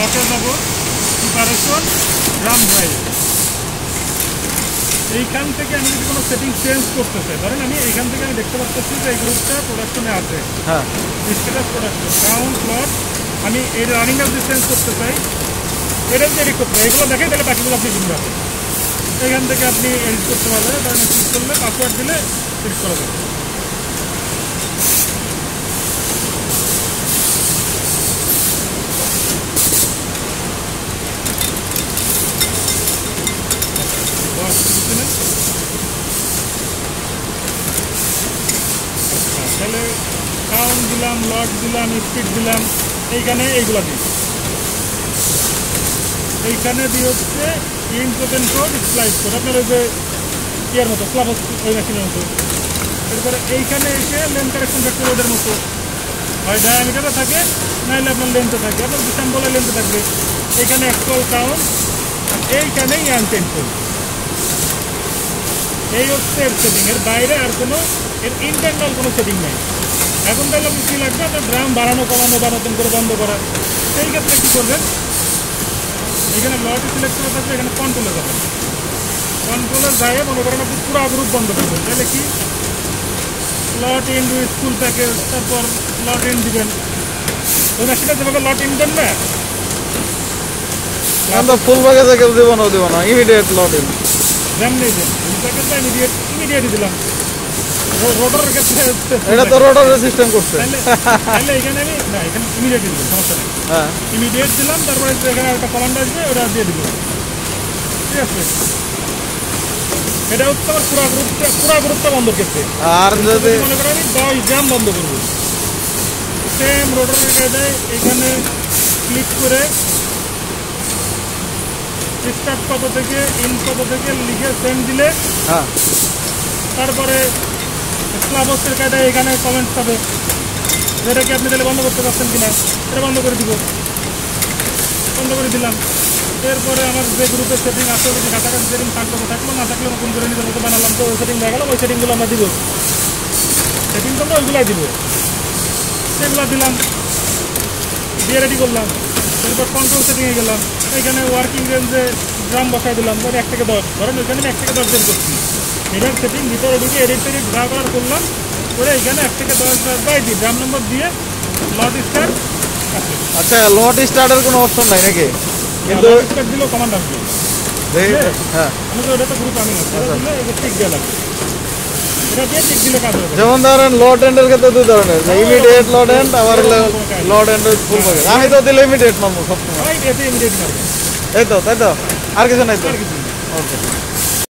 লটে যাব preparation drum drive. এইখান থেকে আমি যদি কোনো সেটিং চেঞ্জ করতে চাই, ধরেন আমি এইখান থেকে আমি দেখতে পাচ্ছি যে এই গ্রুপটা প্রোডাকশনে আছে, হ্যাঁ স্ট্যাটাস প্রোডাকশন কাউন্ট প্লট, আমি এই রানিংটা যদি চেঞ্জ করতে চাই এটা যদি এডিট করতে চাই, এগুলো দেখে তাহলে বাকিগুলো আপনি কিনতে পারবেন। এখান থেকে আপনি এডিট করতে পারবেন, কারণ ক্লিক করলে পাসওয়ার্ড দিলে এডিট করা যাবে। তাহলে কাউন্ট দিলাম, লট দিলাম, স্পিড দিলাম, এইখানে এইগুলা দিই। এইখানে দিয়ে হচ্ছে int open code slide code, আপনার ওই যে ইয়ার মতো স্লাব ওই মেশিনের মতো। এরপরে এইখানে এসে লেন কারেকশন ফ্যাক্টর ওদের মতো হয় ডায়ামিটারে থাকে, নাহলে আপনার লেন্থে থাকে, আপনার স্যাম্পলে লেন্থে থাকবে। এইখানে অ্যাকচুয়াল কাউন্ট, আর এইখানেই আনটেনশন। এই হচ্ছে এর সেটিং, এর বাইরে আর কোনো এর ইন্টারনাল কোনো সেটিং নেই। এখন তাহলে আপনি কী লাগবে, আপনার গ্রাম বাড়ানো কমানো বা নতুন করে বন্ধ করা, সেই ক্ষেত্রে কী করবেন, এখানে লট সিলেক্ট করা থাকবে, এখানে কন্ট্রোলে যাবেন। কন্ট্রোলে যায় মনে করেন আপনি পুরো গ্রুপ বন্ধ করবেন, তাহলে কি লট ইন স্কুল প্যাকেজ, তারপর লট ইন দিবেন। ওই মেশিনটা যেভাবে লট ইন দেন না, ফুল প্যাকেজে কেউ দিব না, ইমিডিয়েট লট ইন যেমনি দেন ফুল প্যাকেজটা ইমিডিয়েটই দিলাম। রোটারের ক্ষেত্রে এটা তো রোটারের সিস্টেম করছে, তাহলে এখানে আমি না, এখানে ইমিডিয়েট দিলাম, সমস্যা নেই। হ্যাঁ ইমিডিয়েট দিলাম, তারপরে এখানে একটা কমান্ড আসবে, ওটা দিয়ে দিব। ঠিক আছে, এটা হচ্ছে আমার পুরা গ্রুপটা বন্ধ করতে। আর যদি মনে করেন আমি 10 গ্রাম বন্ধ করবো, সেম রোটারের কায়দায় এখানে ক্লিক করে স্টার্ট কত থেকে ইন কত থেকে লিখে সেন্ড দিলে, হ্যাঁ তারপরে স্লাবসের কায়দায় এখানে কমেন্ট পাবে, যেটা কি আপনি তাহলে বন্ধ করতে পারছেন কিনা, এটা বন্ধ করে দিব। বন্ধ করে দিলাম। এরপরে আমার যে গ্রুপের সেটিং আছে, যদি কাছাকাছি সেটিং থাকলো তো থাকলো, না থাকলে নতুন করে নিজের মতো বানালাম, তো ওই সেটিং দেখা গেল, ওই সেটিংগুলো আমরা দিব। সেটিং করলে ওইগুলাই দিব, সেগুলো দিলাম, দিয়ে রেডি করলাম। এরপর কন্ট্রোল সেটিংয়ে গেলাম, এখানে ওয়ার্কিং রেঞ্জে ড্রাম বসাই দিলাম, ধর 1 থেকে 10, ধরেন ওইখানে আমি 1 থেকে 10 বের করছি। এবার সেটিং ভিতরে ঢুকে এডিট টেডিট ড্রা করার করলাম, করে এখানে 1 থেকে 10 বাই দিই, ড্রাম নম্বর দিয়ে লট স্টার্ট। আচ্ছা, লট স্টার্টের কোনো অপশন নাই নাকি? কিন্তু স্টার্ট দিলেও কমান্ড আসবে। হ্যাঁ, আমি তো ওটা তো গ্রুপ আমি না, সেটা দিলে এটা টিক দেওয়া লাগবে, এটা দিয়ে টিক দিলে কাজ হবে। যেমন ধরেন লট এন্ডের ক্ষেত্রে 2 ধরনের, ইমিডিয়েট লট এন্ড, আবার লট এন্ড ফুল প্যাকেজ। আমি তো দিলে ইমিডিয়েট মারবো সবসময়, এতে ইমিডিয়েট মারবে, এই তো, তাই তো, আর কিছু নাই তো। আর কিছু না। ওকে।